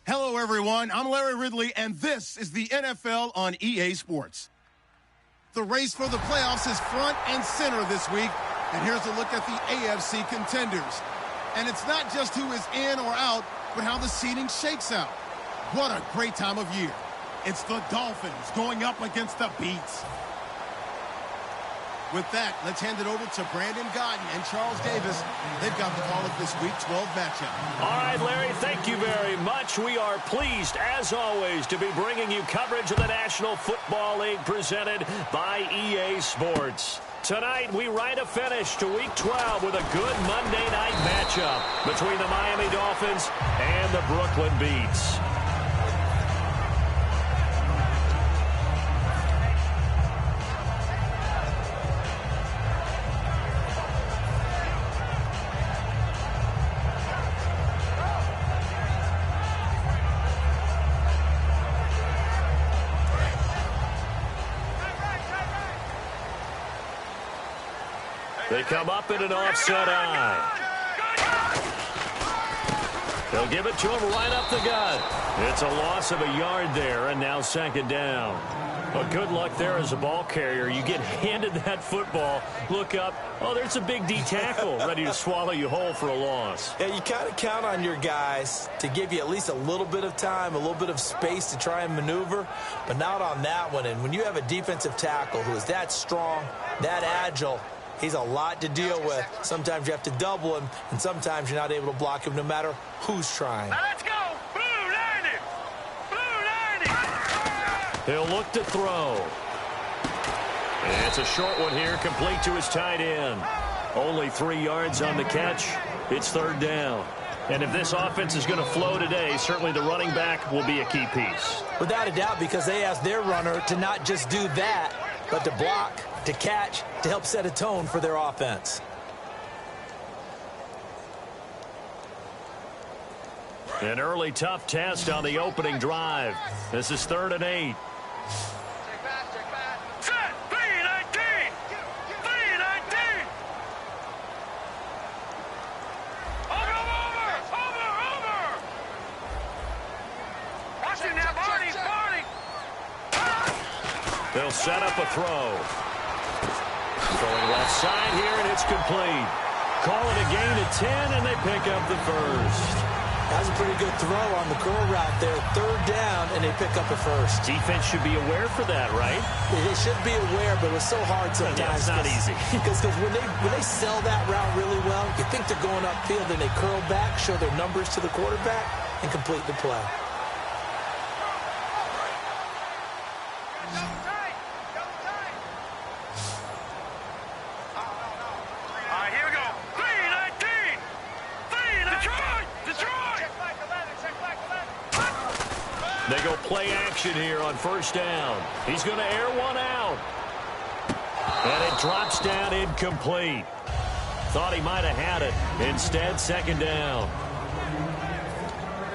Hello, everyone. I'm Larry Ridley, and this is the NFL on EA Sports. The race for the playoffs is front and center this week, and here's a look at the AFC contenders. And it's not just who is in or out, but how the seeding shakes out. What a great time of year. It's the Dolphins going up against the Beats. With that, let's hand it over to Brandon Godden and Charles Davis. They've got the call of this Week 12 matchup. All right, Larry, thank you very much. We are pleased, as always, to be bringing you coverage of the National Football League presented by EA Sports. Tonight, we write a finish to Week 12 with a good Monday night matchup between the Miami Dolphins and the Brooklyn Beats. They come up in an offset eye. They'll give it to him right up the gut. It's a loss of a yard there, and now second down. But good luck there as a ball carrier. You get handed that football, look up, oh, there's a big D tackle ready to swallow you whole for a loss. Yeah, you kind of count on your guys to give you at least a little bit of time, a little bit of space to try and maneuver, but not on that one. And when you have a defensive tackle who is that strong, that agile, he's a lot to deal with. Sometimes you have to double him, and sometimes you're not able to block him no matter who's trying. Now let's go! Blue 90! Blue 90! He'll look to throw. And it's a short one here, complete to his tight end. Only 3 yards on the catch. It's third down. And if this offense is going to flow today, certainly the running back will be a key piece. Without a doubt, because they asked their runner to not just do that, but to block, to catch, to help set a tone for their offense. An early tough test on the opening drive. This is 3rd and 8. Set! 3-19! 3-19! Over! Watch it now, Barney! They'll set up a throw. Throwing left side here, and it's complete. Call it a gain of 10, and they pick up the first. That was a pretty good throw on the curl route there. 3rd down, and they pick up a first. Defense should be aware for that, right? They should be aware, but it's so hard sometimes. Yeah, it's not easy. Because when they sell that route really well, you think they're going upfield, and they curl back, show their numbers to the quarterback, and complete the play. They go play action here on first down. He's going to air one out. And it drops down incomplete. Thought he might have had it. Instead, second down.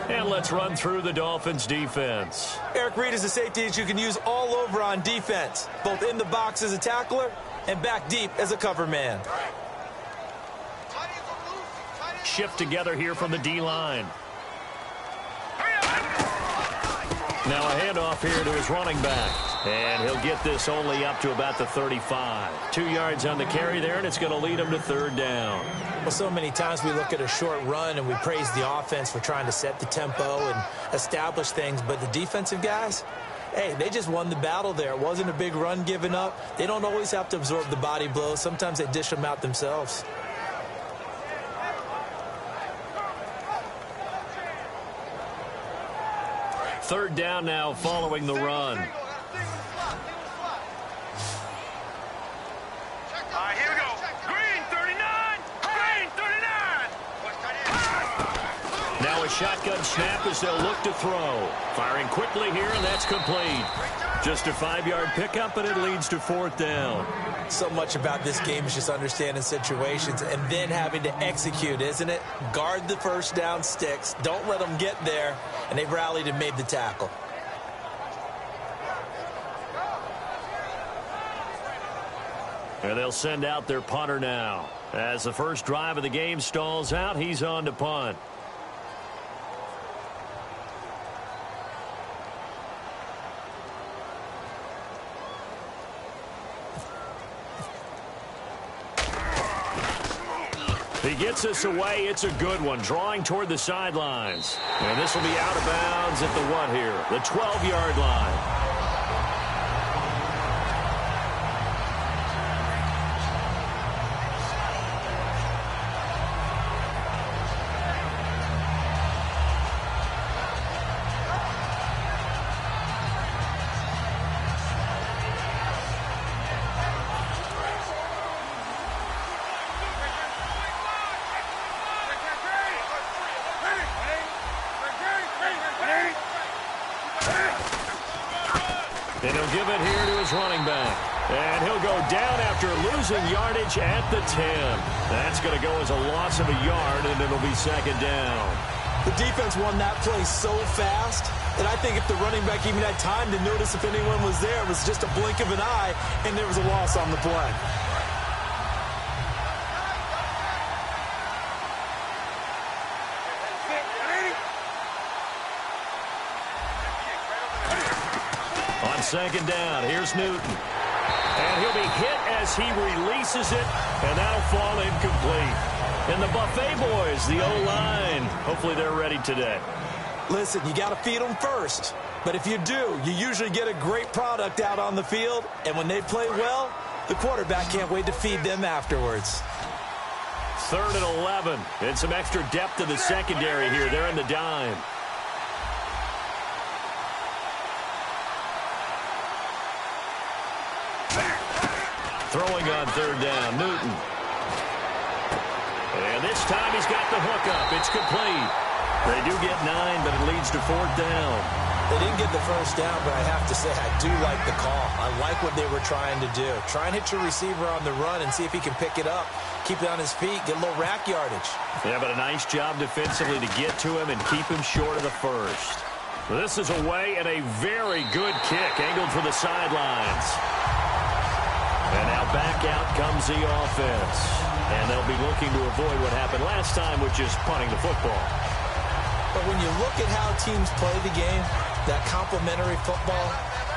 And let's run through the Dolphins' defense. Eric Reid is a safety that you can use all over on defense, both in the box as a tackler and back deep as a cover man. Shift together here from the D-line. Now a handoff here to his running back. And he'll get this only up to about the 35. 2 yards on the carry there, and it's going to lead him to third down. Well, so many times we look at a short run and we praise the offense for trying to set the tempo and establish things. But the defensive guys, hey, they just won the battle there. It wasn't a big run given up. They don't always have to absorb the body blows. Sometimes they dish them out themselves. Third down now following the run. Here we go. Green 39. Green 39. Now a shotgun snap as they'll look to throw. Firing quickly here, and that's complete. Just a 5-yard pickup, and it leads to fourth down. So much about this game is just understanding situations and then having to execute, isn't it? Guard the first down sticks. Don't let them get there. And they've rallied and made the tackle. And they'll send out their punter now. As the first drive of the game stalls out, he's on to punt. He gets us away. It's a good one, drawing toward the sidelines. And this will be out of bounds at the what here? The 12-yard line. And he'll give it here to his running back. And he'll go down after losing yardage at the 10. That's going to go as a loss of a yard, and it'll be second down. The defense won that play so fast that I think if the running back even had time to notice if anyone was there, it was just a blink of an eye, and there was a loss on the play. Second down, here's Newton. And he'll be hit as he releases it, and that'll fall incomplete. And the Buffet boys, the O-line, hopefully they're ready today. Listen, you got to feed them first. But if you do, you usually get a great product out on the field. And when they play well, the quarterback can't wait to feed them afterwards. 3rd and 11. And some extra depth to the secondary here. They're in the dime. Throwing on 3rd down, Newton. And this time he's got the hook up. It's complete. They do get 9, but it leads to 4th down. They didn't get the first down, but I have to say I do like the call. I like what they were trying to do. Try and hit your receiver on the run and see if he can pick it up. Keep it on his feet, get a little rack yardage. Yeah, but a nice job defensively to get to him and keep him short of the first. This is away and a very good kick, angled for the sidelines. And now back out comes the offense. And they'll be looking to avoid what happened last time, which is punting the football. But when you look at how teams play the game, that complementary football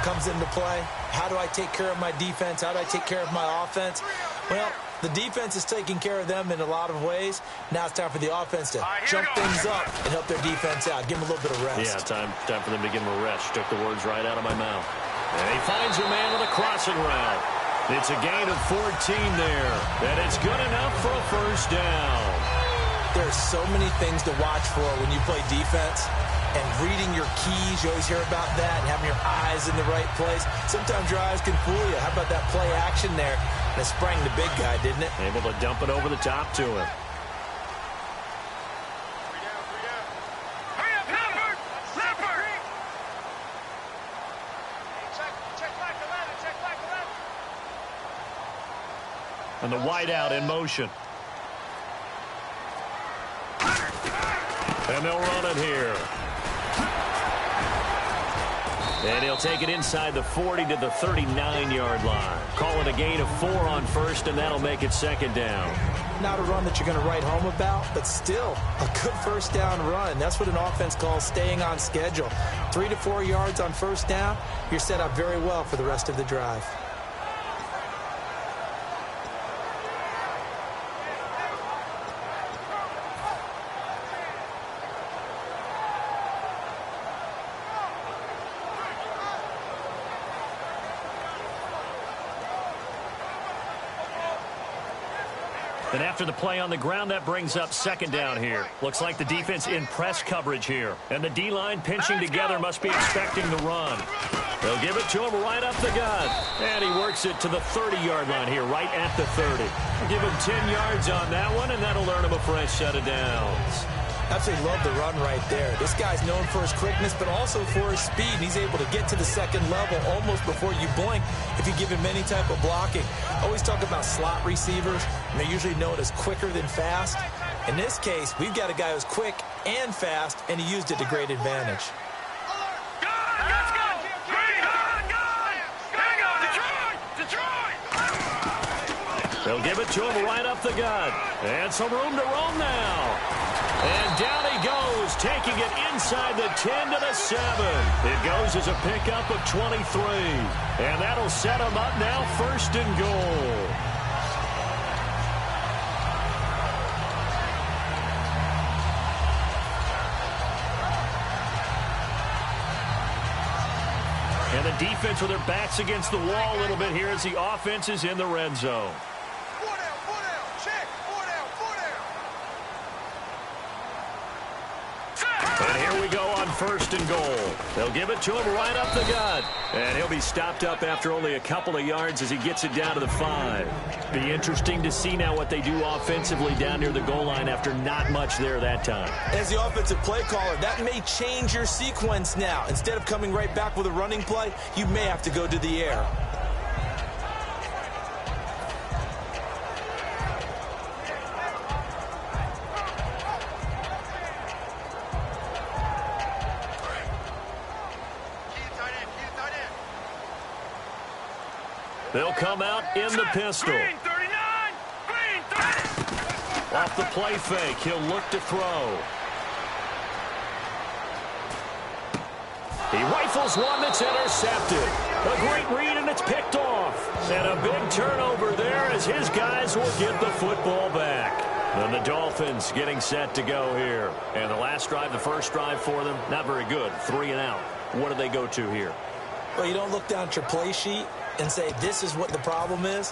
comes into play. How do I take care of my defense? How do I take care of my offense? Well, the defense is taking care of them in a lot of ways. Now it's time for the offense to jump things up and help their defense out. Give them a little bit of rest. Yeah, time for them to give them a rest. Took the words right out of my mouth. And he finds a man with a crossing route. It's a gain of 14 there, and it's good enough for a first down. There's so many things to watch for when you play defense, and reading your keys, you always hear about that, and having your eyes in the right place. Sometimes your eyes can fool you. How about that play action there? And it sprang the big guy, didn't it? Able to dump it over the top to him. And the wideout in motion. And they'll run it here. And he'll take it inside the 40 to the 39-yard line. Call it a gain of 4 on first, and that'll make it second down. Not a run that you're going to write home about, but still a good first down run. That's what an offense calls staying on schedule. 3 to 4 yards on first down, you're set up very well for the rest of the drive. And after the play on the ground, that brings up second down here. Looks like the defense in press coverage here. And the D-line pinching together must be expecting the run. They'll give it to him right up the gut. And he works it to the 30-yard line here, right at the 30. Give him 10 yards on that one, and that'll earn him a fresh set of downs. Absolutely love the run right there. This guy's known for his quickness, but also for his speed. And he's able to get to the second level almost before you blink if you give him any type of blocking. I always talk about slot receivers, and they're usually known as quicker than fast. In this case, we've got a guy who's quick and fast, and he used it to great advantage. They'll give it to him right up the gut. And some room to roam now. And down he goes, taking it inside the 10 to the 7. It goes as a pickup of 23. And that'll set him up now, 1st and goal. And the defense with their backs against the wall a little bit here as the offense is in the red zone. And here we go on 1st and goal. They'll give it to him right up the gut. And he'll be stopped up after only a couple of yards as he gets it down to the 5. Be interesting to see now what they do offensively down near the goal line after not much there that time. As the offensive play caller, that may change your sequence now. Instead of coming right back with a running play, you may have to go to the air. They'll come out in the pistol. Green 39. Green 30. Off the play fake, he'll look to throw. He rifles one that's intercepted. A great read, and it's picked off. And a big turnover there as his guys will get the football back. And the Dolphins getting set to go here. And the last drive, the first drive for them, not very good. 3 and out. What do they go to here? Well, you don't look down at your play sheet and say, this is what the problem is.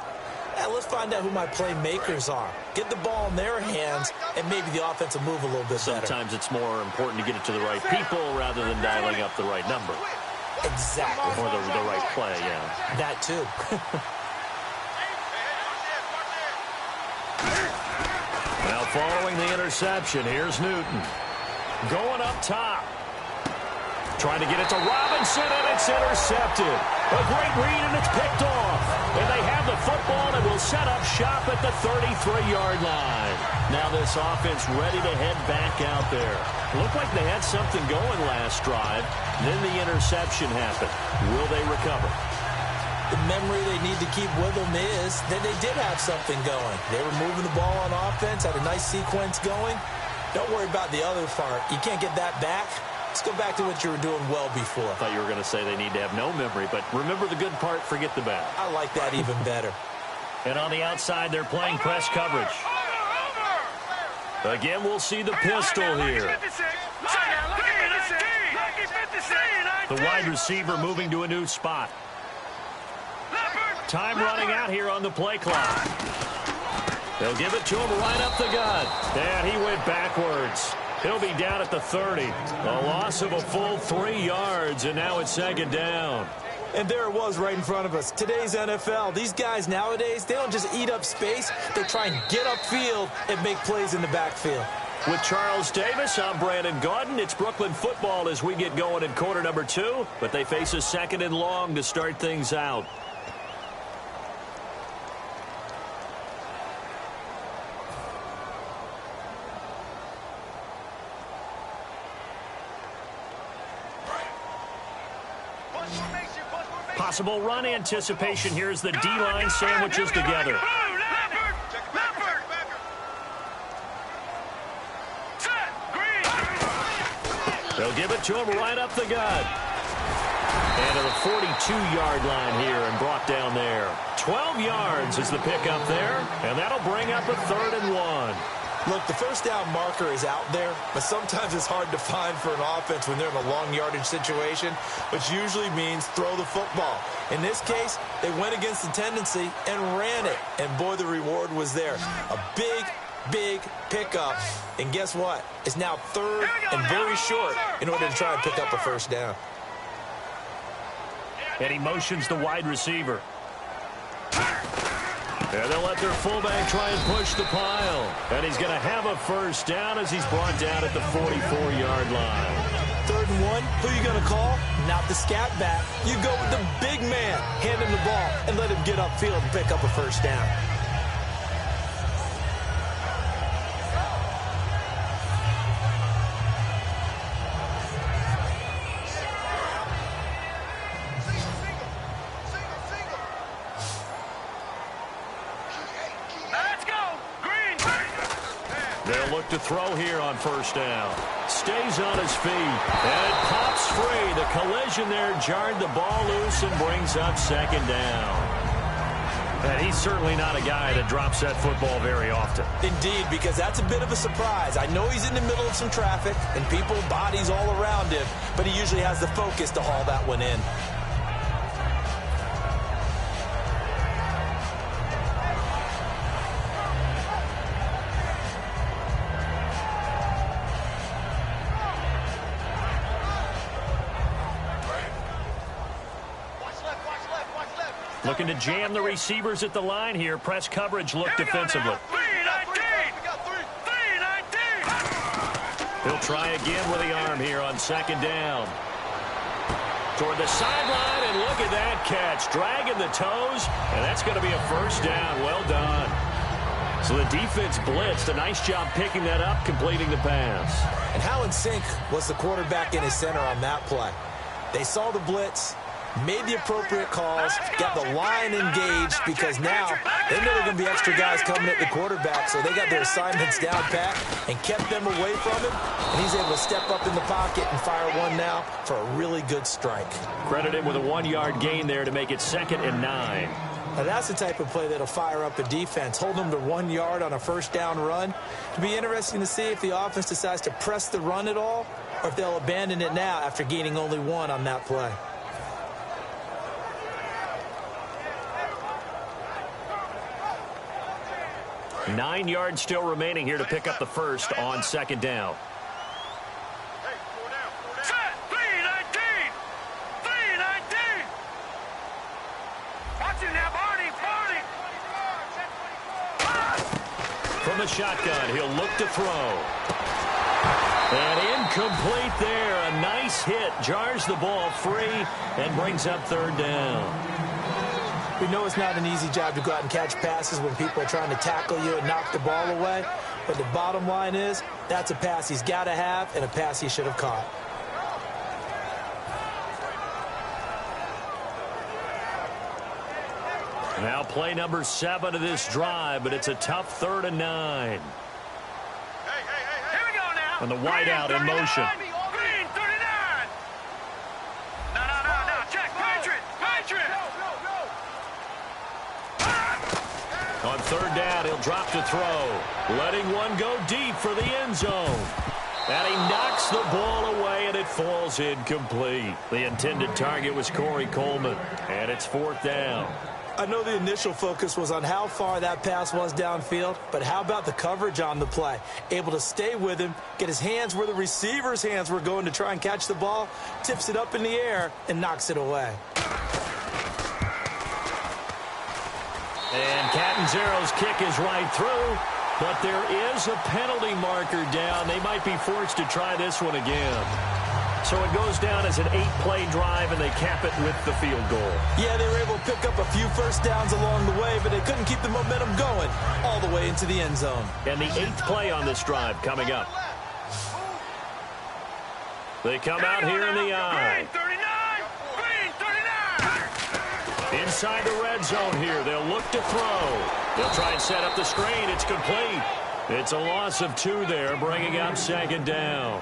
Let's find out who my playmakers are. Get the ball in their hands, and maybe the offense will move a little bit better. Sometimes it's more important to get it to the right people rather than dialing up the right number. Exactly. Or the right play, yeah. That too. Now following the interception, here's Newton. Going up top. Trying to get it to Robinson, and it's intercepted. A great read, and it's picked off. And they have the football and will set up shop at the 33-yard line. Now this offense ready to head back out there. Looked like they had something going last drive. Then the interception happened. Will they recover? The memory they need to keep with them is that they did have something going. They were moving the ball on offense, had a nice sequence going. Don't worry about the other part. You can't get that back. Let's go back to what you were doing well before. I thought you were going to say they need to have no memory, but remember the good part, forget the bad. I like that even better. And on the outside, they're playing press coverage. Again, we'll see the pistol here. The wide receiver moving to a new spot. Time running out here on the play clock. They'll give it to him right up the gut. And he went backwards. He'll be down at the 30. A loss of a full 3 yards, and now it's 2nd down. And there it was right in front of us. Today's NFL, these guys nowadays, they don't just eat up space. They try and get upfield and make plays in the backfield. With Charles Davis, I'm Brandon Gaudin. It's Brooklyn football as we get going in quarter number 2, but they face a 2nd and long to start things out. Possible run anticipation here as the D-line sandwiches together. They'll give it to him right up the gut. And to the 42-yard line here and brought down there. 12 yards is the pickup there, and that'll bring up a 3rd and 1. Look, the first down marker is out there, but sometimes it's hard to find for an offense when they're in a long yardage situation, which usually means throw the football. In this case, they went against the tendency and ran it, and boy, the reward was there. A big pickup, and guess what? It's now 3rd and very short in order to try and pick up a 1st down. And he motions the wide receiver. And they'll let their fullback try and push the pile. And he's going to have a 1st down as he's brought down at the 44-yard line. 3rd and 1, who are you going to call? Not the scat back. You go with the big man. Hand him the ball and let him get upfield and pick up a 1st down. To throw here on 1st down. Stays on his feet. And it pops free. The collision there jarred the ball loose and brings up 2nd down. And he's certainly not a guy that drops that football very often. Indeed, because that's a bit of a surprise. I know he's in the middle of some traffic and people, bodies all around him, but he usually has the focus to haul that one in. Looking to jam the receivers at the line here. Press coverage look defensively. 3-19. He'll try again with the arm here on second down. Toward the sideline, and look at that catch. Dragging the toes, and that's going to be a first down. Well done. So the defense blitzed. A nice job picking that up, completing the pass. And how in sync was the quarterback and his center on that play? They saw the blitz, made the appropriate calls, got the line engaged, because now they know there are going to be extra guys coming at the quarterback, so they got their assignments down pat and kept them away from him, and he's able to step up in the pocket and fire one now for a really good strike. Credited with a 1-yard gain there to make it 2nd and 9. Now that's the type of play that'll fire up a defense, hold them to 1 yard on a first down run. It'll be interesting to see if the offense decides to press the run at all, or if they'll abandon it now after gaining only 1 on that play. Nine yards still remaining here to pick up the first on second down. Set. 3-19. 3-19. Watch it now, Barney. From the shotgun, he'll look to throw. And incomplete there. A nice hit. Jars the ball free and brings up third down. We know it's not an easy job to go out and catch passes when people are trying to tackle you and knock the ball away. But the bottom line is, that's a pass he's got to have and a pass he should have caught. Now play number 7 of this drive, but it's a tough 3rd and 9. Here we go now. And the wideout in motion. Green 39. No. Check. Patriot. On 3rd down, he'll drop to throw. Letting one go deep for the end zone. And he knocks the ball away, and it falls incomplete. The intended target was Corey Coleman, and it's 4th down. I know the initial focus was on how far that pass was downfield, but how about the coverage on the play? Able to stay with him, get his hands where the receiver's hands were going to try and catch the ball, tips it up in the air, and knocks it away. And Catanzaro's kick is right through, but there is a penalty marker down. They might be forced to try this one again. So it goes down as an 8-play drive, and they cap it with the field goal. Yeah, they were able to pick up a few first downs along the way, but they couldn't keep the momentum going all the way into the end zone. And the 8th play on this drive coming up. They come out here in the eye. Green 39. Inside the red zone here. They'll look to throw. They'll try and set up the screen. It's complete. It's a loss of 2 there, bringing up 2nd down.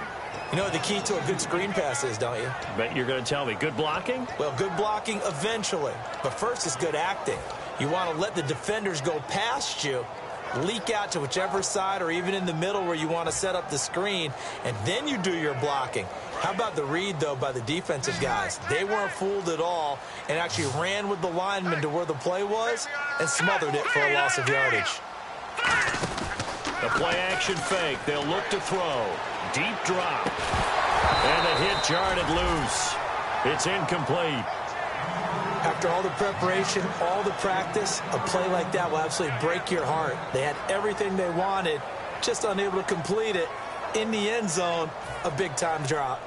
You know what the key to a good screen pass is, don't you? Bet you're going to tell me. Good blocking? Well, good blocking eventually. But first is good acting. You want to let the defenders go past you, leak out to whichever side or even in the middle where you want to set up the screen, and then you do your blocking. How about the read, though, by the defensive guys? They weren't fooled at all and actually ran with the lineman to where the play was and smothered it for a loss of yardage. The play-action fake. They'll look to throw. Deep drop. And the hit jarred it loose. It's incomplete. After all the preparation, all the practice, a play like that will absolutely break your heart. They had everything they wanted, just unable to complete it. In the end zone, a big-time drop.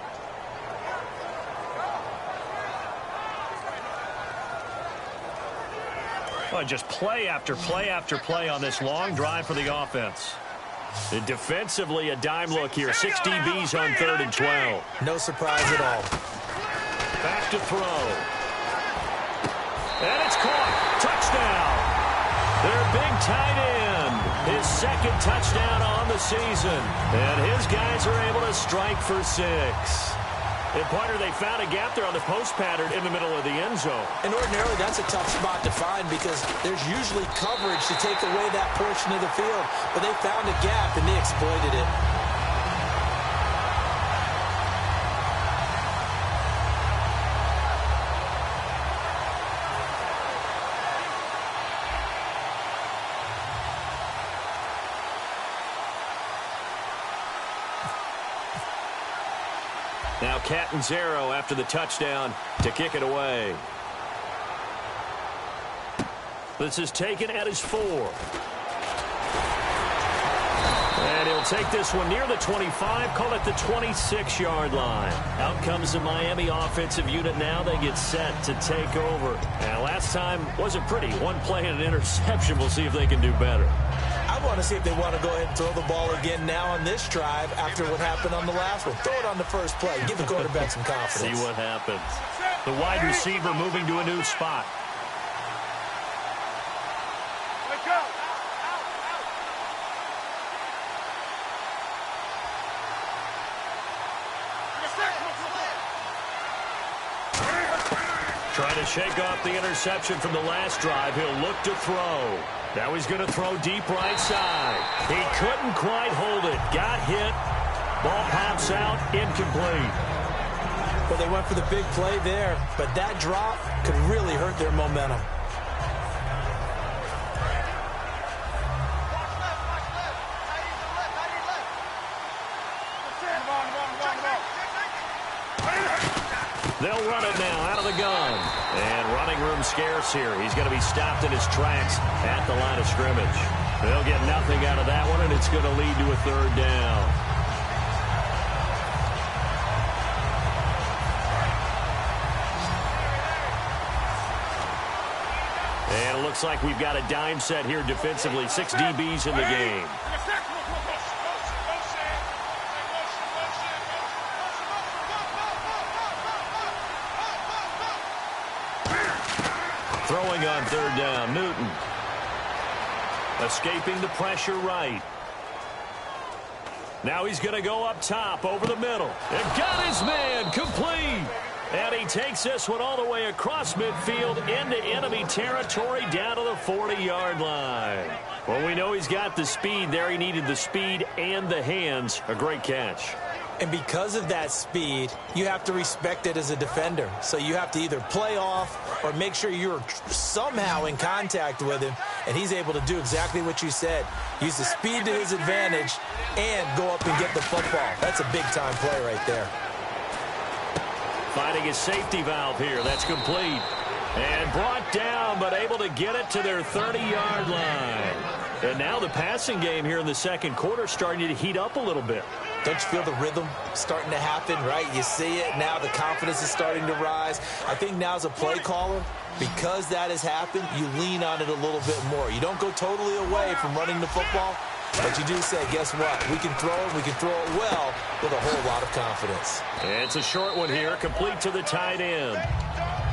Well, just play after play after play on this long drive for the offense. And defensively, a dime look here. 6 DBs on 3rd and 12. No surprise at all. Back to throw. And it's caught. Touchdown. Their big tight end. His 2nd touchdown on the season. And his guys are able to strike for 6. And, partner, they found a gap there on the post pattern in the middle of the end zone. And ordinarily, that's a tough spot to find because there's usually coverage to take away that portion of the field. But they found a gap, and they exploited it. Now Catanzaro after the touchdown to kick it away. This is taken at his 4. And he'll take this one near the 25, call it the 26-yard line. Out comes the Miami offensive unit now. They get set to take over. And last time wasn't pretty. One play and an interception. We'll see if they can do better. I want to see if they want to go ahead and throw the ball again now on this drive after what happened on the last one. Throw it on the first play. Give the quarterback some confidence. See what happens. The wide receiver moving to a new spot. Trying to shake off the interception from the last drive. He'll look to throw. Now he's going to throw deep right side. He couldn't quite hold it. Got hit. Ball pops out. Incomplete. Well, they went for the big play there, but that drop could really hurt their momentum. They'll run it now out of the gun. And running room scarce here. He's going to be stopped in his tracks at the line of scrimmage. They'll get nothing out of that one, and it's going to lead to a 3rd down. And it looks like we've got a dime set here defensively. 6 DBs in the game. Throwing on 3rd down, Newton. Escaping the pressure right. Now he's going to go up top over the middle. And got his man complete. And he takes this one all the way across midfield into enemy territory down to the 40-yard line. Well, we know he's got the speed there. He needed the speed and the hands. A great catch. And because of that speed, you have to respect it as a defender. So you have to either play off or make sure you're somehow in contact with him, and he's able to do exactly what you said. Use the speed to his advantage and go up and get the football. That's a big-time play right there. Finding his safety valve here. That's complete. And brought down, but able to get it to their 30-yard line. And now the passing game here in the second quarter starting to heat up a little bit. Don't you feel the rhythm starting to happen, right? You see it. Now the confidence is starting to rise. I think now as a play caller, because that has happened, you lean on it a little bit more. You don't go totally away from running the football, but you do say, guess what? We can throw it. We can throw it well with a whole lot of confidence. It's a short one here, complete to the tight end.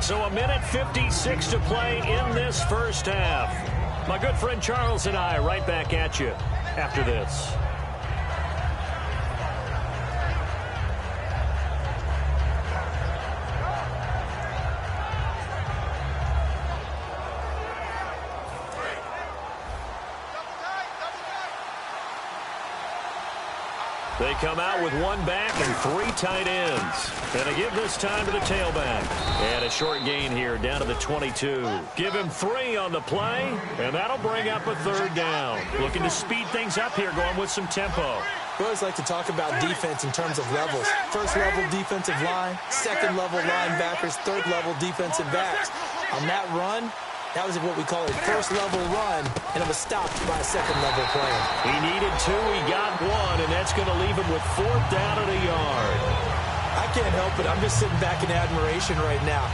So 1:56 to play in this first half. My good friend Charles and I right back at you after this. They come out with 1 back and 3 tight ends. And they give this time to the tailback. And a short gain here down to the 22. Give him 3 on the play, and that'll bring up a 3rd down. Looking to speed things up here, going with some tempo. We always like to talk about defense in terms of levels. First level defensive line, second level linebackers, third level defensive backs. On that run, that was what we call a first-level run, and it was stopped by a second-level player. He needed 2, he got 1, and that's going to leave him with 4th down at a yard. I can't help it. I'm just sitting back in admiration right now.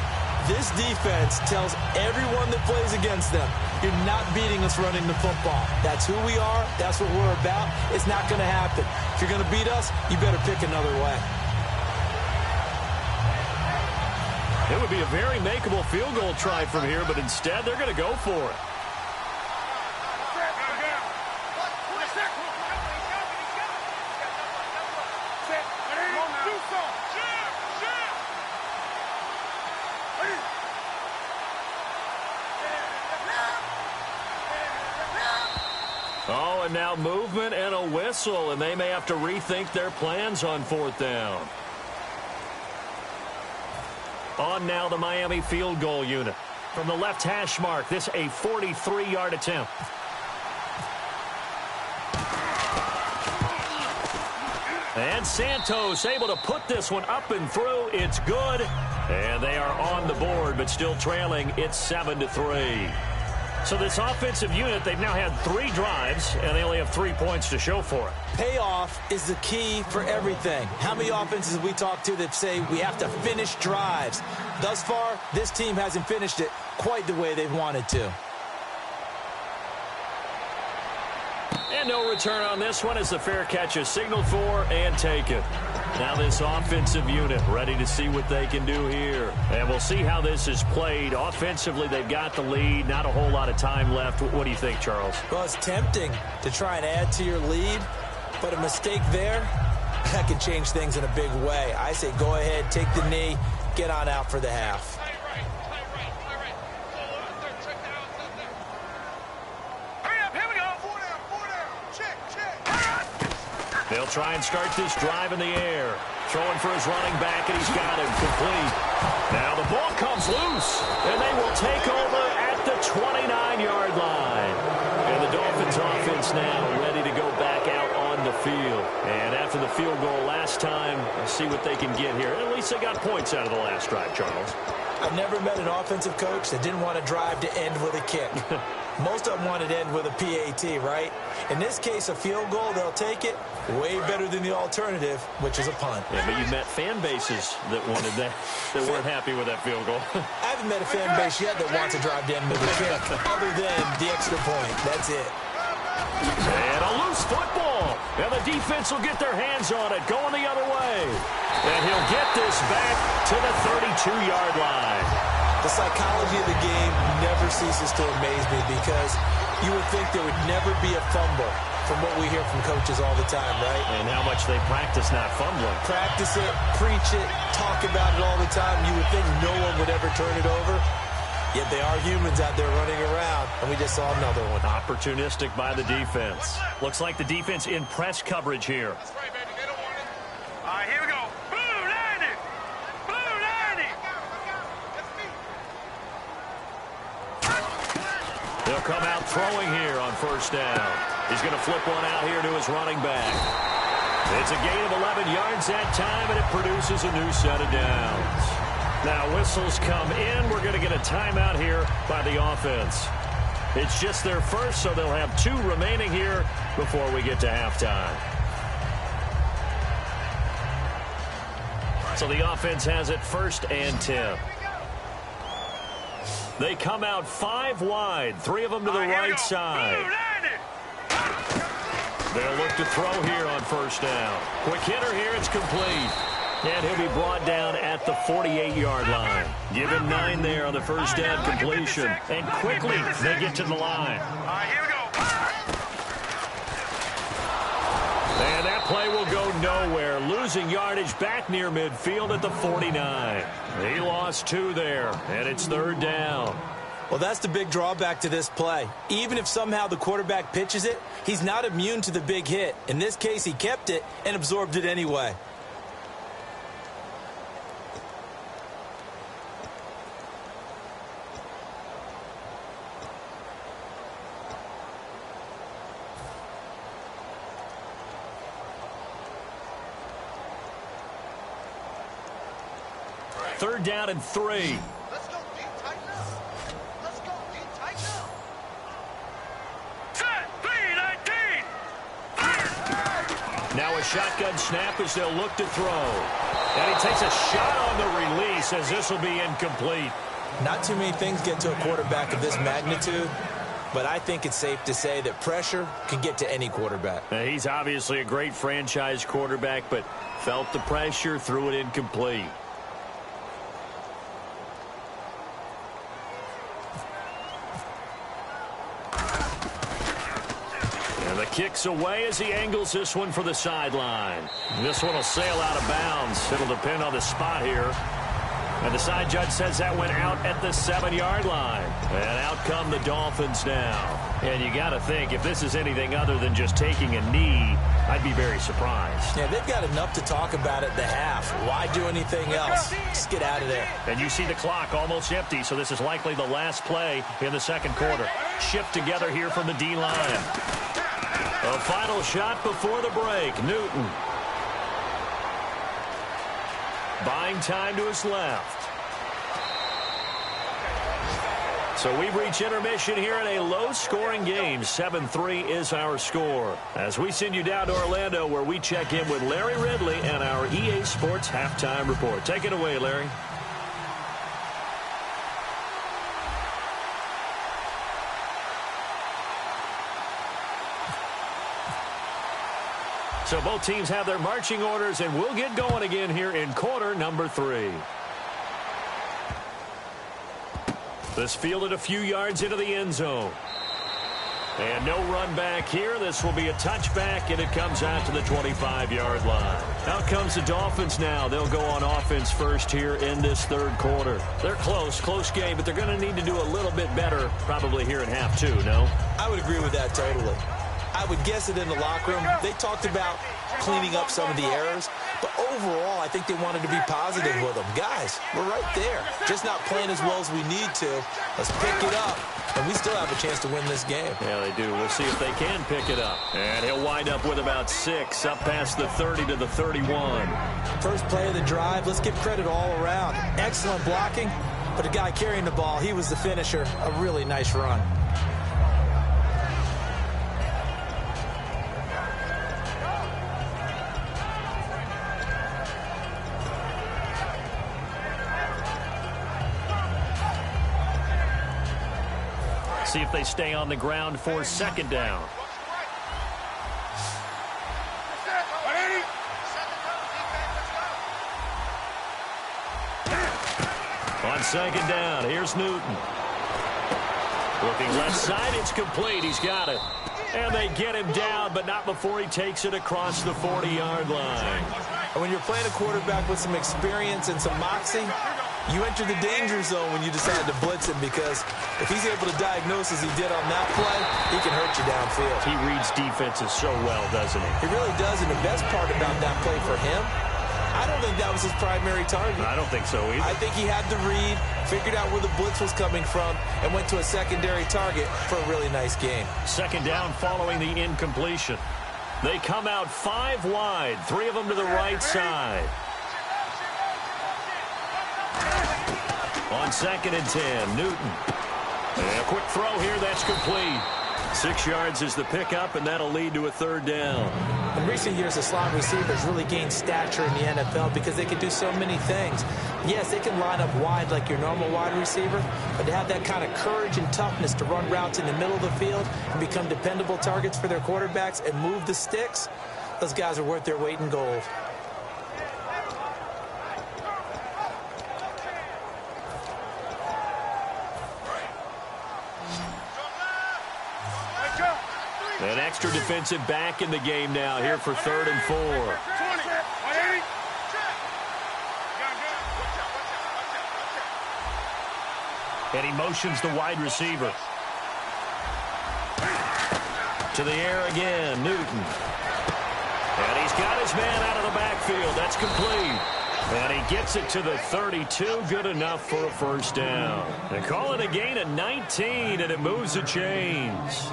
This defense tells everyone that plays against them, you're not beating us running the football. That's who we are. That's what we're about. It's not going to happen. If you're going to beat us, you better pick another way. It would be a very makeable field goal try from here, but instead they're going to go for it. Oh, and now movement and a whistle, and they may have to rethink their plans on 4th down. On now the Miami field goal unit. From the left hash mark, this a 43-yard attempt. And Santos able to put this one up and through. It's good. And they are on the board, but still trailing. It's 7-3. So this offensive unit, they've now had 3 drives, and they only have 3 points to show for it. Payoff is the key for everything. How many offenses have we talked to that say we have to finish drives? Thus far, this team hasn't finished it quite the way they've wanted to. And no return on this one as the fair catch is signaled for and taken. Now this offensive unit ready to see what they can do here. And we'll see how this is played. Offensively, they've got the lead. Not a whole lot of time left. What do you think, Charles? Well, it's tempting to try and add to your lead, but a mistake there, that could change things in a big way. I say go ahead, take the knee, get on out for the half. They'll try and start this drive in the air. Throwing for his running back, and he's got him complete. Now the ball comes loose, and they will take over at the 29-yard line. And the Dolphins offense now ready to go back out on the field. And after the field goal last time, we'll see what they can get here. At least they got points out of the last drive, Charles. I've never met an offensive coach that didn't want to drive to end with a kick. Most of them wanted to end with a PAT, right? In this case, a field goal, they'll take it. Way better than the alternative, which is a punt. Yeah, but you met fan bases that wanted that weren't happy with that field goal. I haven't met a fan base yet that wants to drive to end with a kick, other than the extra point. That's it. And a loose football. And the defense will get their hands on it, going the other way. And he'll get this back to the 32-yard line. The psychology of the game never ceases to amaze me because you would think there would never be a fumble from what we hear from coaches all the time, right? And how much they practice not fumbling. Practice it, preach it, talk about it all the time. You would think no one would ever turn it over. Yet they are humans out there running around, and we just saw another one. Opportunistic by the defense. Looks like the defense in press coverage here. That's right, baby. They don't want it. All right, here we go. Blue 90. Blue 90. They'll come out throwing here on first down. He's going to flip one out here to his running back. It's a gain of 11 yards that time, and it produces a new set of downs. Now whistles come in. We're going to get a timeout here by the offense. It's just their first, so they'll have 2 remaining here before we get to halftime. So the offense has it 1st and 10. They come out 5 wide, 3 of them to the right side. They'll look to throw here on first down. Quick hitter here, it's complete. And he'll be brought down at the 48-yard line. Give him 9 there on the first down completion. And quickly, they get to the line. All right, here we go. And that play will go nowhere. Losing yardage back near midfield at the 49. He lost 2 there, and it's 3rd down. Well, that's the big drawback to this play. Even if somehow the quarterback pitches it, he's not immune to the big hit. In this case, he kept it and absorbed it anyway. Third down and 3. Let's go deep tight now. Let's go deep tight now. Set, 3-19. Now a shotgun snap as they'll look to throw. And he takes a shot on the release as this will be incomplete. Not too many things get to a quarterback of this magnitude, but I think it's safe to say that pressure can get to any quarterback. He's obviously a great franchise quarterback, but felt the pressure, threw it incomplete. And the kick's away as he angles this one for the sideline. This one will sail out of bounds. It'll depend on the spot here. And the side judge says that went out at the 7-yard line. And out come the Dolphins now. And you got to think, if this is anything other than just taking a knee, I'd be very surprised. Yeah, they've got enough to talk about at the half. Why do anything else? Just get out of there. And you see the clock almost empty, so this is likely the last play in the second quarter. Shift together here from the D-line. A final shot before the break. Newton. Buying time to his left. So we've reached intermission here in a low-scoring game. 7-3 is our score. As we send you down to Orlando, where we check in with Larry Ridley and our EA Sports Halftime Report. Take it away, Larry. So both teams have their marching orders, and we'll get going again here in quarter number 3. This fielded a few yards into the end zone. And no run back here. This will be a touchback, and it comes out to the 25-yard line. Out comes the Dolphins now. They'll go on offense first here in this third quarter. They're close game, but they're going to need to do a little bit better probably here in half 2, no? I would agree with that totally. I would guess it in the locker room. They talked about cleaning up some of the errors, but overall, I think they wanted to be positive with them. Guys, we're right there. Just not playing as well as we need to. Let's pick it up, and we still have a chance to win this game. Yeah, they do. We'll see if they can pick it up. And he'll wind up with about 6, up past the 30 to the 31. First play of the drive, let's give credit all around. Excellent blocking, but the guy carrying the ball, he was the finisher. A really nice run. See if they stay on the ground for second down. On second down, here's Newton. Looking left side, it's complete. He's got it. And they get him down, but not before he takes it across the 40-yard line. And when you're playing a quarterback with some experience and some moxie, you enter the danger zone when you decide to blitz him, because if he's able to diagnose as he did on that play, he can hurt you downfield. He reads defenses so well, doesn't he? He really does, and the best part about that play for him, I don't think that was his primary target. I don't think so either. I think he had the read, figured out where the blitz was coming from, and went to a secondary target for a really nice game. Second down following the incompletion. They come out 5 wide, 3 of them to the right side. On second and 10, Newton. And a quick throw here, that's complete. 6 yards is the pickup, and that'll lead to a third down. In recent years, the slot receivers really gained stature in the NFL because they can do so many things. Yes, they can line up wide like your normal wide receiver, but to have that kind of courage and toughness to run routes in the middle of the field and become dependable targets for their quarterbacks and move the sticks, those guys are worth their weight in gold. An extra defensive back in the game now here for 3rd and 4. And he motions the wide receiver. To the air again, Newton. And he's got his man out of the backfield. That's complete. And he gets it to the 32. Good enough for a first down. They call it a gain of 19, and it moves the chains.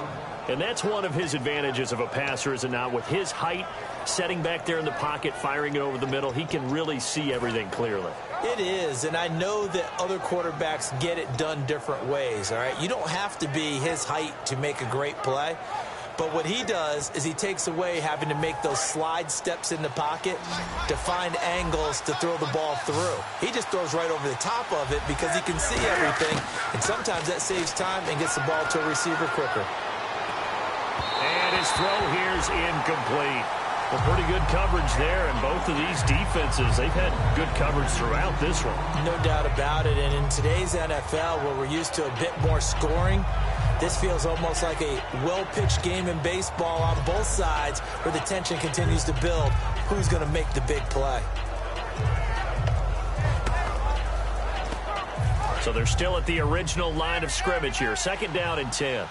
And that's one of his advantages of a passer, is it not? With his height, setting back there in the pocket, firing it over the middle, he can really see everything clearly. It is, and I know that other quarterbacks get it done different ways, all right? You don't have to be his height to make a great play. But what he does is he takes away having to make those slide steps in the pocket to find angles to throw the ball through. He just throws right over the top of it because he can see everything, and sometimes that saves time and gets the ball to a receiver quicker. And his throw here's incomplete. Well, pretty good coverage there, and both of these defenses, they've had good coverage throughout this one. No doubt about it, and in today's NFL, where we're used to a bit more scoring, this feels almost like a well-pitched game in baseball on both sides, where the tension continues to build. Who's going to make the big play? So they're still at the original line of scrimmage here. 2nd down and 10.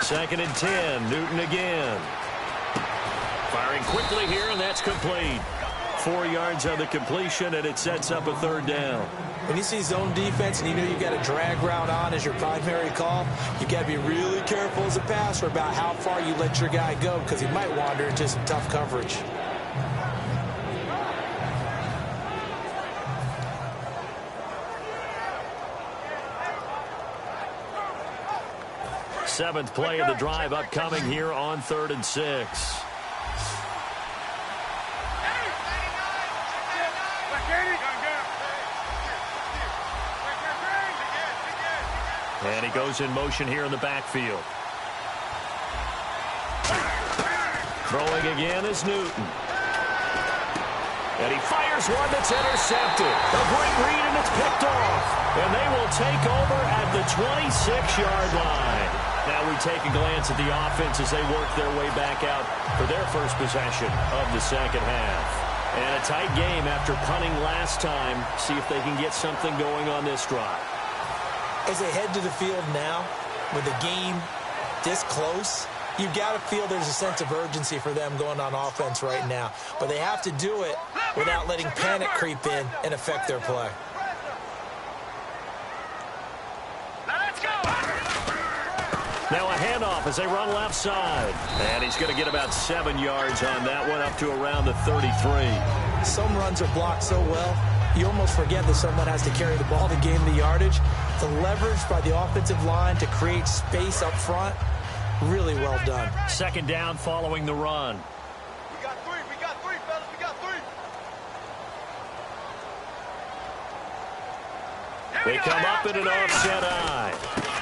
Second and 10, Newton again. Firing quickly here, and that's complete. 4 yards on the completion, and it sets up a 3rd down. When you see zone defense and you know you've got a drag route on as your primary call, you've got to be really careful as a passer about how far you let your guy go because he might wander into some tough coverage. Seventh play of the drive upcoming here on 3rd and 6. And he goes in motion here in the backfield. Throwing again is Newton. And he fires one that's intercepted. A great read, and it's picked off. And they will take over at the 26-yard line. Now we take a glance at the offense as they work their way back out for their first possession of the second half. And a tight game after punting last time. See if they can get something going on this drive. As they head to the field now, with the game this close, you've got to feel there's a sense of urgency for them going on offense right now. But they have to do it without letting panic creep in and affect their play. Now a handoff as they run left side. And he's going to get about 7 yards on that one, up to around the 33. Some runs are blocked so well, you almost forget that someone has to carry the ball to gain the yardage. The leverage by the offensive line to create space up front, really well done. 2nd down following the run. We got three, fellas, we got three. They come up in an offset eye.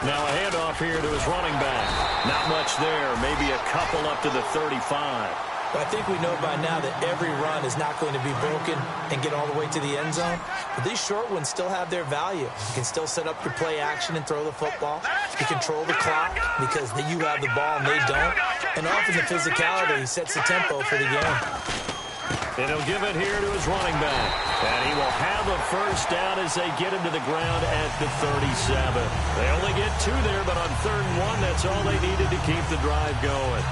Now a handoff here to his running back. Not much there, maybe a couple up to the 35. But I think we know by now that every run is not going to be broken and get all the way to the end zone. But these short ones still have their value. You can still set up your play action and throw the football. You control the clock because you have the ball and they don't. And often the physicality sets the tempo for the game. And he'll give it here to his running back. And he will have a first down as they get him to the ground at the 37. They only get 2 there, but on 3rd and 1, that's all they needed to keep the drive going.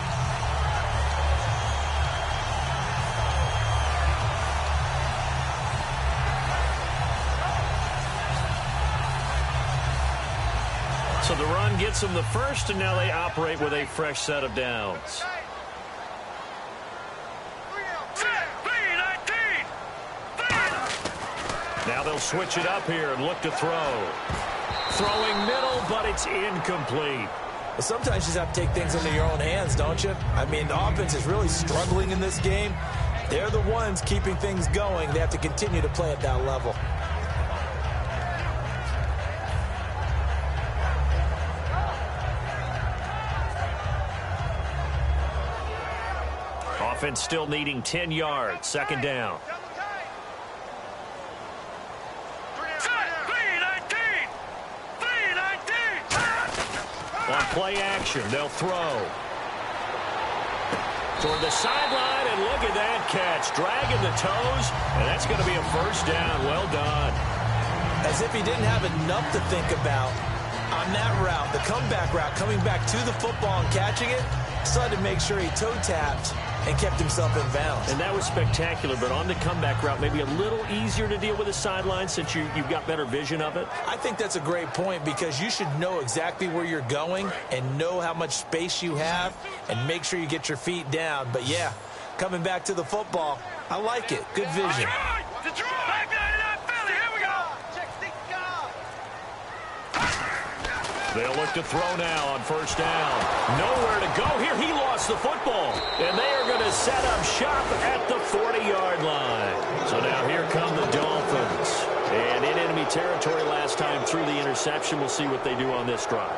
So the run gets them the first, and now they operate with a fresh set of downs. Now they'll switch it up here and look to throw. Throwing middle, but it's incomplete. Well, sometimes you just have to take things into your own hands, don't you? I mean, the offense is really struggling in this game. They're the ones keeping things going. They have to continue to play at that level. Offense still needing 10 yards. 2nd down. On play action, they'll throw. Toward the sideline, and look at that catch. Dragging the toes, and that's going to be a first down. Well done. As if he didn't have enough to think about on that route, the comeback route, coming back to the football and catching it, decided to make sure he toe-tapped and kept himself in bounds. And that was spectacular, but on the comeback route, maybe a little easier to deal with the sideline since you've got better vision of it? I think that's a great point because you should know exactly where you're going and know how much space you have and make sure you get your feet down. But, yeah, coming back to the football, I like it. Good vision. They'll look to throw now on first down. Nowhere to go here. He lost the football. And they are going to set up shop at the 40-yard line. So now here come the Dolphins. And in enemy territory last time through the interception. We'll see what they do on this drive.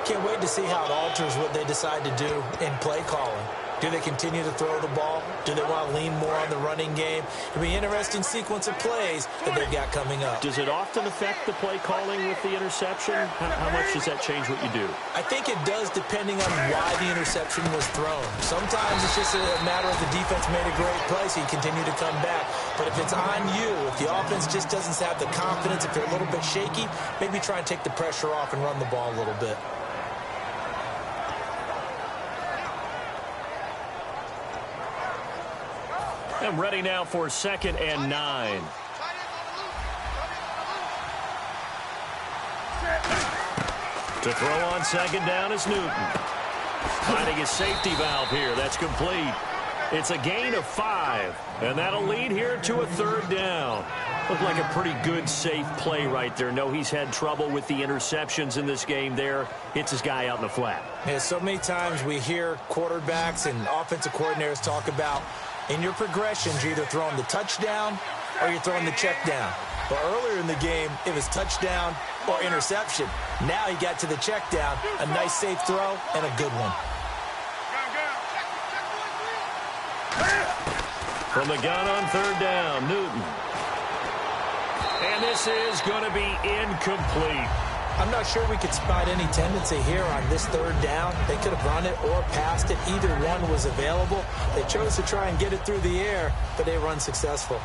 Can't wait to see how it alters what they decide to do in play calling. Do they continue to throw the ball? Do they want to lean more on the running game? It'll be an interesting sequence of plays that they've got coming up. Does it often affect the play calling with the interception? How much does that change what you do? I think it does depending on why the interception was thrown. Sometimes it's just a matter of the defense made a great play, so you continue to come back. But if it's on you, if the offense just doesn't have the confidence, if they're a little bit shaky, maybe try and take the pressure off and run the ball a little bit. And ready now for 2nd and 9. To throw on 2nd down is Newton. Finding his safety valve here. That's complete. It's a gain of 5, and that'll lead here to a 3rd down. Looked like a pretty good, safe play right there. No, he's had trouble with the interceptions in this game there. Hits his guy out in the flat. Yeah, so many times we hear quarterbacks and offensive coordinators talk about in your progressions, you're either throwing the touchdown or you're throwing the check down. But earlier in the game, it was touchdown or interception. Now he got to the check down, a nice safe throw, and a good one. From the gun on 3rd down, Newton. And this is going to be incomplete. I'm not sure we could spot any tendency here on this 3rd down. They could have run it or passed it. Either one was available. They chose to try and get it through the air, but they were unsuccessful.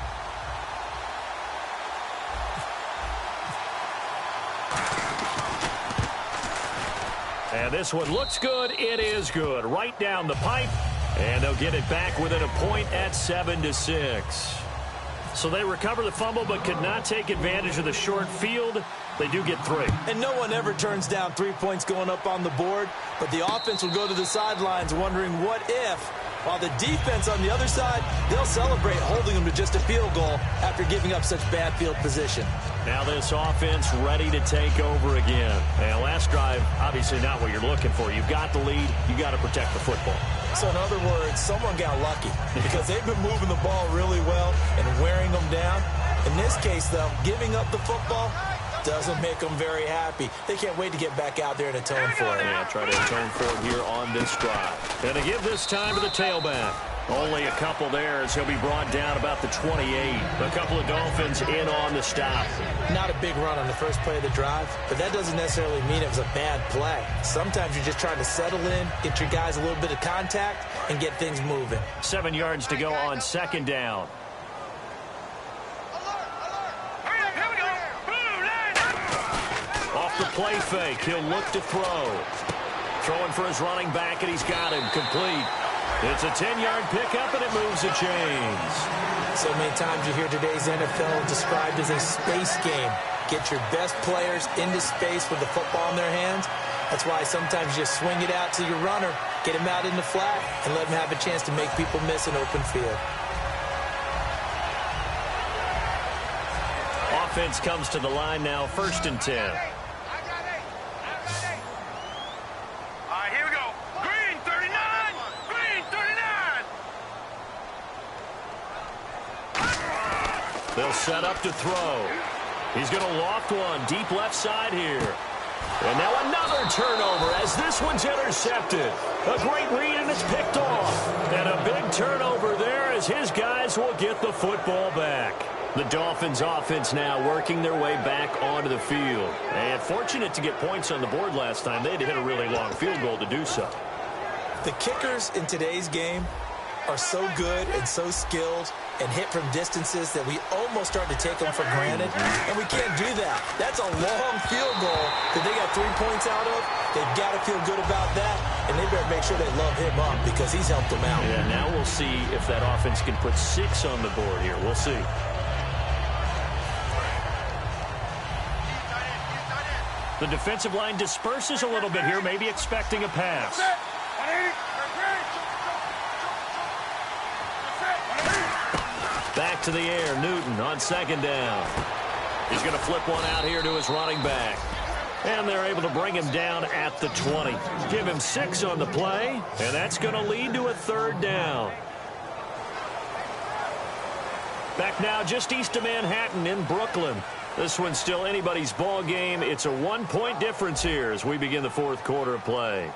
And this one looks good. It is good. Right down the pipe. And they'll get it back within a point at 7-6. So they recover the fumble but could not take advantage of the short field. They do get 3. And no one ever turns down 3 points going up on the board, but the offense will go to the sidelines wondering what if, while the defense on the other side, they'll celebrate holding them to just a field goal after giving up such bad field position. Now this offense ready to take over again. And last drive, obviously not what you're looking for. You've got the lead. You got to protect the football. So in other words, someone got lucky because they've been moving the ball really well and wearing them down. In this case, though, giving up the football doesn't make them very happy. They can't wait to get back out there and atone for it. Yeah, try to atone for it here on this drive. And to give this time to the tailback. Only a couple there as he'll be brought down about the 28. A couple of Dolphins in on the stop. Not a big run on the first play of the drive, but that doesn't necessarily mean it was a bad play. Sometimes you're just trying to settle in, get your guys a little bit of contact, and get things moving. 7 yards to go on 2nd down. Off the play fake, he'll look to throw. Throwing for his running back, and he's got him complete. It's a 10-yard pickup, and it moves the chains. So many times you hear today's NFL described as a space game. Get your best players into space with the football in their hands. That's why sometimes you just swing it out to your runner, get him out in the flat, and let him have a chance to make people miss an open field. Offense comes to the line now, 1st and 10. They'll set up to throw. He's going to loft one deep left side here. And now another turnover as this one's intercepted. A great read, and it's picked off. And a big turnover there as his guys will get the football back. The Dolphins offense now working their way back onto the field. And fortunate to get points on the board last time. They had to hit a really long field goal to do so. The kickers in today's game are so good and so skilled and hit from distances that we almost start to take them for granted, and we can't do that. That's a long field goal that they got 3 points out of. They've got to feel good about that, and they better make sure they love him up because he's helped them out. Yeah, now we'll see if that offense can put 6 on the board here. We'll see. The defensive line disperses a little bit here, maybe expecting a pass. Back to the air, Newton on 2nd down. He's going to flip one out here to his running back. And they're able to bring him down at the 20. Give him 6 on the play, and that's going to lead to a 3rd down. Back now just east of Manhattan in Brooklyn. This one's still anybody's ball game. It's a 1-point difference here as we begin the 4th quarter of play.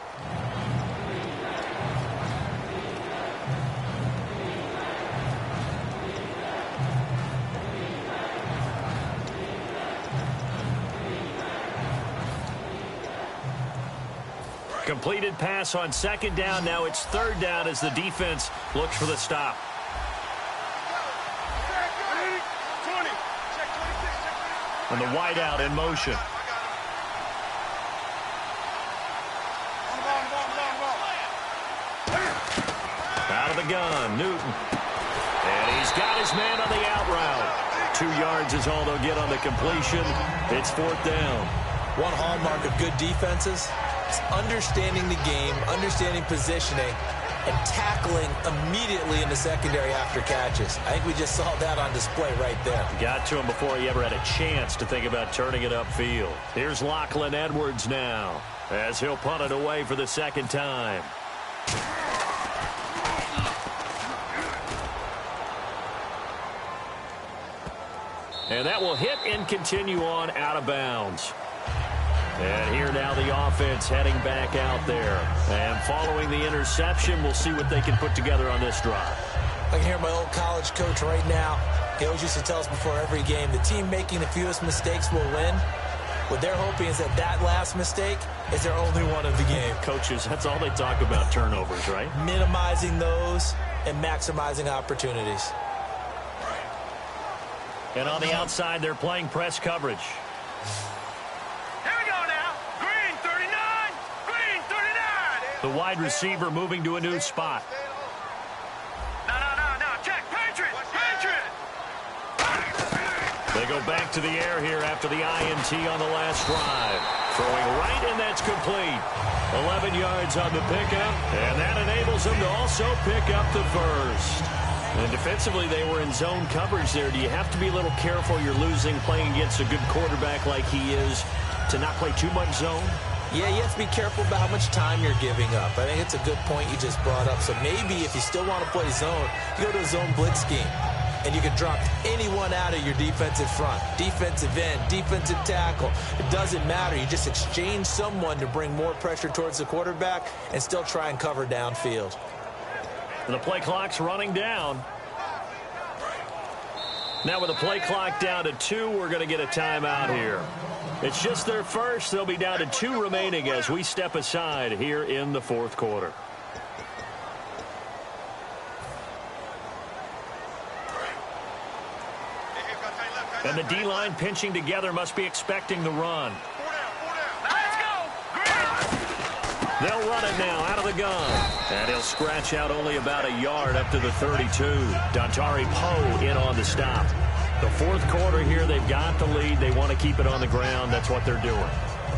Completed pass on 2nd down. Now it's 3rd down as the defense looks for the stop. And the wideout in motion. Out of the gun, Newton. And he's got his man on the out route. 2 yards is all they'll get on the completion. It's 4th down. One hallmark of good defenses is understanding the game, understanding positioning, and tackling immediately in the secondary after catches. I think we just saw that on display right there. Got to him before he ever had a chance to think about turning it upfield. Here's Lachlan Edwards now, as he'll punt it away for the 2nd time. And that will hit and continue on out of bounds. And here now the offense heading back out there. And following the interception, we'll see what they can put together on this drive. I can hear my old college coach right now. He always used to tell us before every game, the team making the fewest mistakes will win. What they're hoping is that that last mistake is their only one of the game. Coaches, that's all they talk about, turnovers, right? Minimizing those and maximizing opportunities. And on the outside, they're playing press coverage. Here we go now. Green 39. Green 39. The wide receiver moving to a new spot. No. Check. Patriot. They go back to the air here after the INT on the last drive. Throwing right, and that's complete. 11 yards on the pickup, and that enables them to also pick up the first. And defensively, they were in zone coverage there. Do you have to be a little careful? You're losing, playing against a good quarterback like he is, to not play too much zone? Yeah, you have to be careful about how much time you're giving up. I think it's a good point you just brought up. So maybe if you still want to play zone, you go to a zone blitz scheme. And you can drop anyone out of your defensive front. Defensive end, defensive tackle. It doesn't matter. You just exchange someone to bring more pressure towards the quarterback and still try and cover downfield. The play clock's running down. Now with the play clock down to 2, we're going to get a timeout here. It's just their first. They'll be down to 2 remaining as we step aside here in the 4th quarter. And the D-line pinching together, must be expecting the run. Let's go. They'll run it now out of the gun. And he'll scratch out only about a yard up to the 32. Dontari Poe in on the stop. The 4th quarter here, they've got the lead. They want to keep it on the ground. That's what they're doing.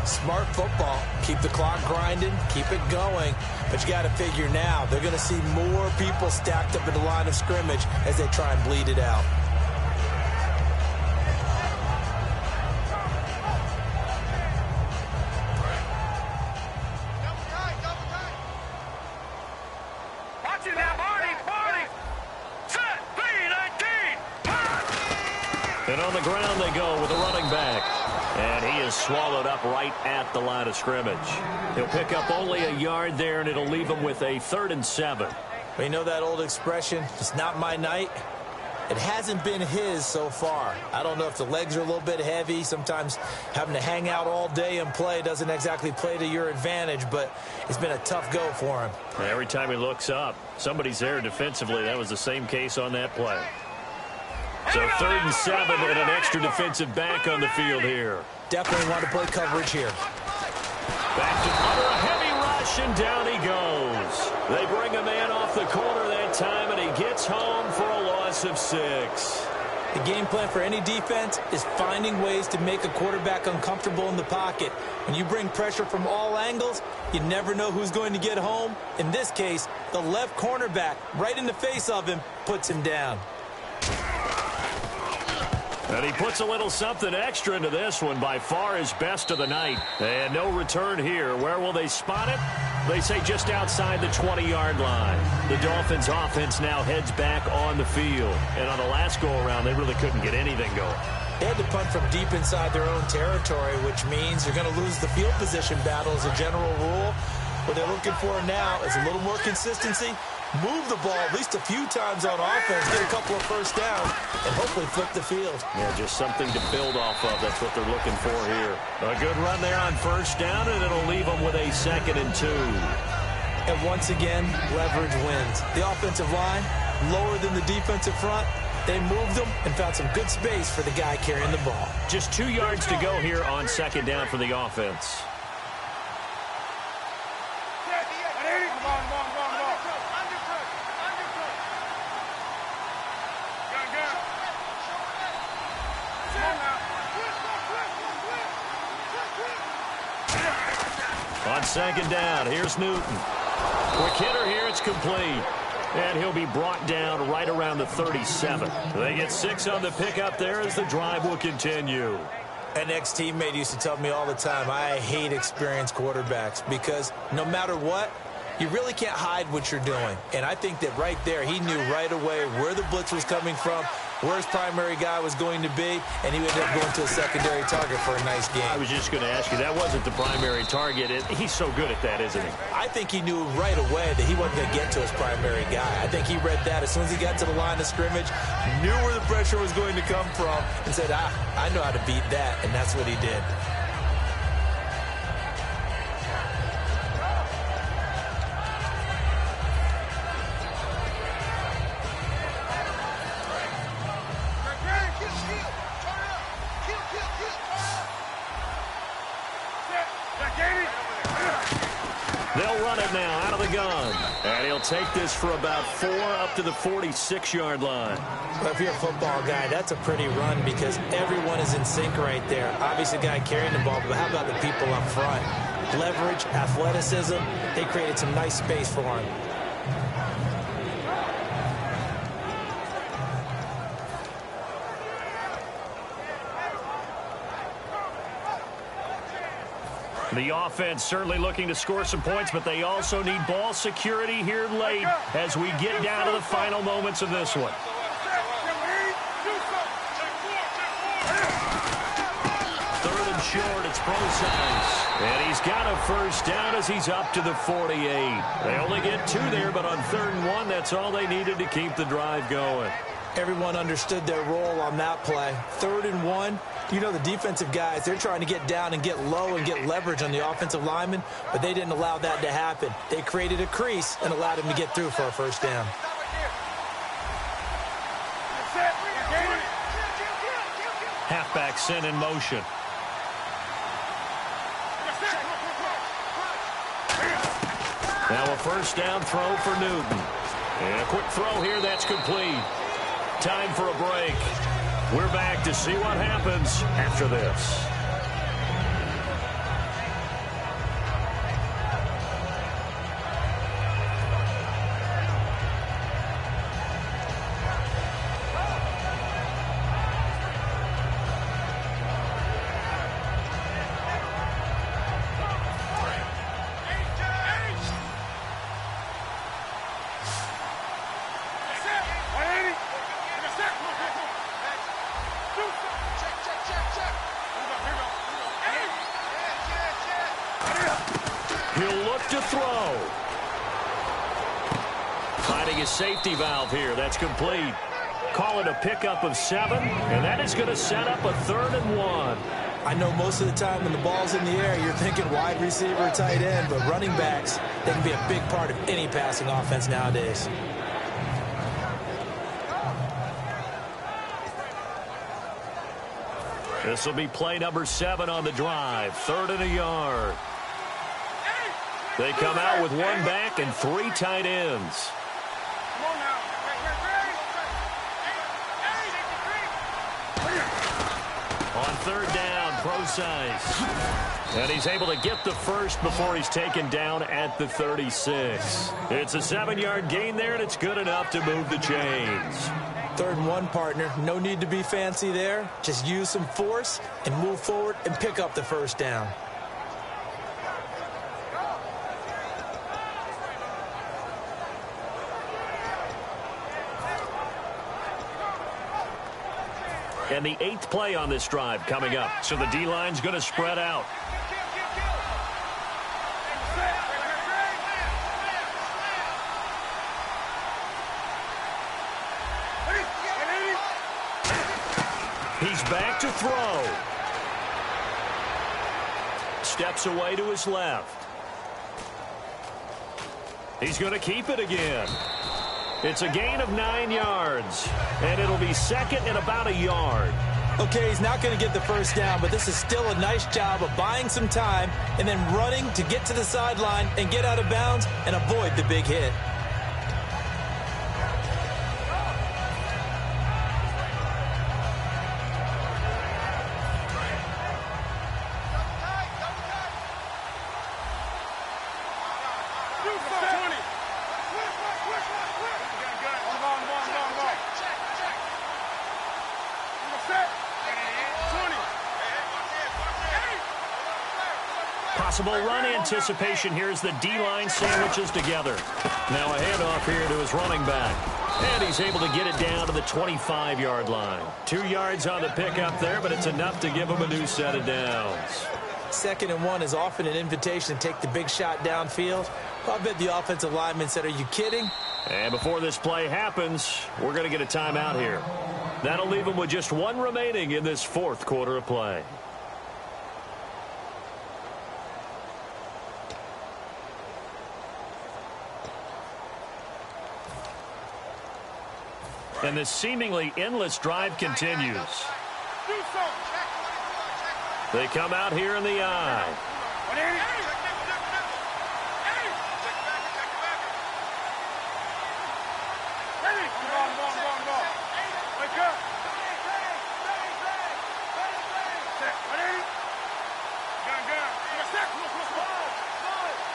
Smart football. Keep the clock grinding. Keep it going. But you got to figure now, they're going to see more people stacked up at the line of scrimmage as they try and bleed it out. And on the ground they go with a running back. And he is swallowed up right at the line of scrimmage. He'll pick up only a yard there, and it'll leave him with a 3rd and 7. Well, you know that old expression, it's not my night? It hasn't been his so far. I don't know if the legs are a little bit heavy. Sometimes having to hang out all day and play doesn't exactly play to your advantage, but it's been a tough go for him. Every time he looks up, somebody's there defensively. That was the same case on that play. So 3rd and 7 and an extra defensive back on the field here. Definitely want to play coverage here. Back to under a heavy rush, and down he goes. They bring a man off the corner that time, and he gets home for a loss of 6. The game plan for any defense is finding ways to make a quarterback uncomfortable in the pocket. When you bring pressure from all angles, you never know who's going to get home. In this case, the left cornerback, right in the face of him, puts him down. And he puts a little something extra into this one, by far his best of the night. And no return here. Where will they spot it? They say just outside the 20-yard line. The Dolphins offense now heads back on the field. And on the last go-around, they really couldn't get anything going. They had to punt from deep inside their own territory, which means they're going to lose the field position battle as a general rule. What they're looking for now is a little more consistency. Move the ball at least a few times on offense, get a couple of first downs, and hopefully flip the field. Yeah, just something to build off of. That's what they're looking for here. A good run there on first down, and it'll leave them with a 2nd and 2. And once again, leverage wins. The offensive line, lower than the defensive front. They moved them and found some good space for the guy carrying the ball. Just 2 yards to go here on 2nd down for the offense. on second down. Here's Newton. Quick hitter here. It's complete. And he'll be brought down right around the 37. They get 6 on the pickup there as the drive will continue. An ex-teammate used to tell me all the time, I hate experienced quarterbacks because no matter what, you really can't hide what you're doing. And I think that right there, he knew right away where the blitz was coming from, where his primary guy was going to be, and he ended up going to a secondary target for a nice game. I was just going to ask you, that wasn't the primary target. He's so good at that, isn't he? I think he knew right away that he wasn't going to get to his primary guy. I think he read that as soon as he got to the line of scrimmage, knew where the pressure was going to come from, and said, I know how to beat that, and that's what he did. They'll run it now out of the gun. And he'll take this for about 4 up to the 46-yard line. Well, if you're a football guy, that's a pretty run because everyone is in sync right there. Obviously, the guy carrying the ball, but how about the people up front? Leverage, athleticism, they created some nice space for him. The offense certainly looking to score some points, but they also need ball security here late as we get down to the final moments of this one. Third and short, it's Procise. And he's got a first down as he's up to the 48. They only get 2 there, but on 3rd and 1, that's all they needed to keep the drive going. Everyone understood their role on that play. 3rd and 1. You know, the defensive guys, they're trying to get down and get low and get leverage on the offensive lineman, but they didn't allow that to happen. They created a crease and allowed him to get through for a first down. Halfback sent in motion. Now a first down throw for Newton. And a quick throw here, that's complete. Time for a break. We're back to see what happens after this. He'll look to throw. Finding his safety valve here. That's complete. Call it a pickup of 7, and that is going to set up a 3rd and 1. I know most of the time when the ball's in the air, you're thinking wide receiver, tight end, but running backs, they can be a big part of any passing offense nowadays. This will be play number 7 on the drive. 3rd and a yard. They come out with 1 back and 3 tight ends. On 3rd down, Procise. And he's able to get the first before he's taken down at the 36. It's a 7-yard gain there, and it's good enough to move the chains. 3rd and 1, partner. No need to be fancy there. Just use some force and move forward and pick up the first down. And the 8th play on this drive coming up. So the D-line's going to spread out. He's back to throw. Steps away to his left. He's going to keep it again. It's a gain of 9 yards, and it'll be 2nd and about a yard. Okay, he's not going to get the first down, but this is still a nice job of buying some time and then running to get to the sideline and get out of bounds and avoid the big hit. possible run anticipation here as the D-line sandwiches together. Now a handoff here to his running back. And he's able to get it down to the 25-yard line. 2 yards on the pickup there, but it's enough to give him a new set of downs. 2nd and 1 is often an invitation to take the big shot downfield. I bet the offensive lineman said, are you kidding? And before this play happens, we're going to get a timeout here. That'll leave him with just 1 remaining in this 4th quarter of play. And this seemingly endless drive continues. They come out here in the I.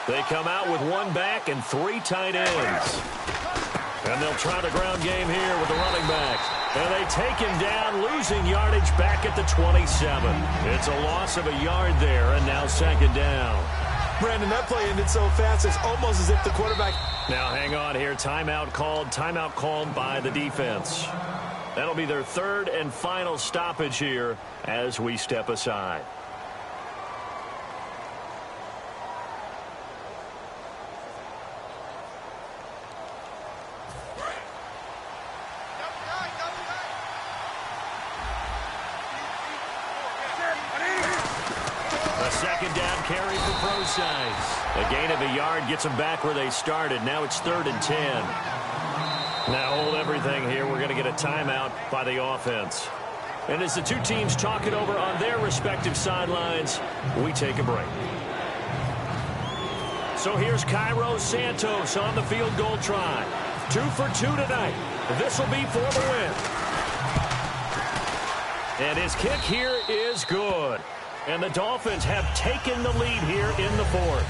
They come out with 1 back and 3 tight ends. And they'll try the ground game here with the running back. And they take him down, losing yardage back at the 27. It's a loss of a yard there, and now 2nd down. Brandon, that play ended so fast, it's almost as if the quarterback... Now hang on here. Timeout called by the defense. That'll be their 3rd and final stoppage here as we step aside. Carry for Procise. A gain of a yard gets them back where they started. Now it's 3rd and 10. Now hold everything here. We're going to get a timeout by the offense. And as the 2 teams talk it over on their respective sidelines, we take a break. So here's Cairo Santos on the field goal try. 2 for 2 tonight. This will be for the win. And his kick here is good. And the Dolphins have taken the lead here in the 4th.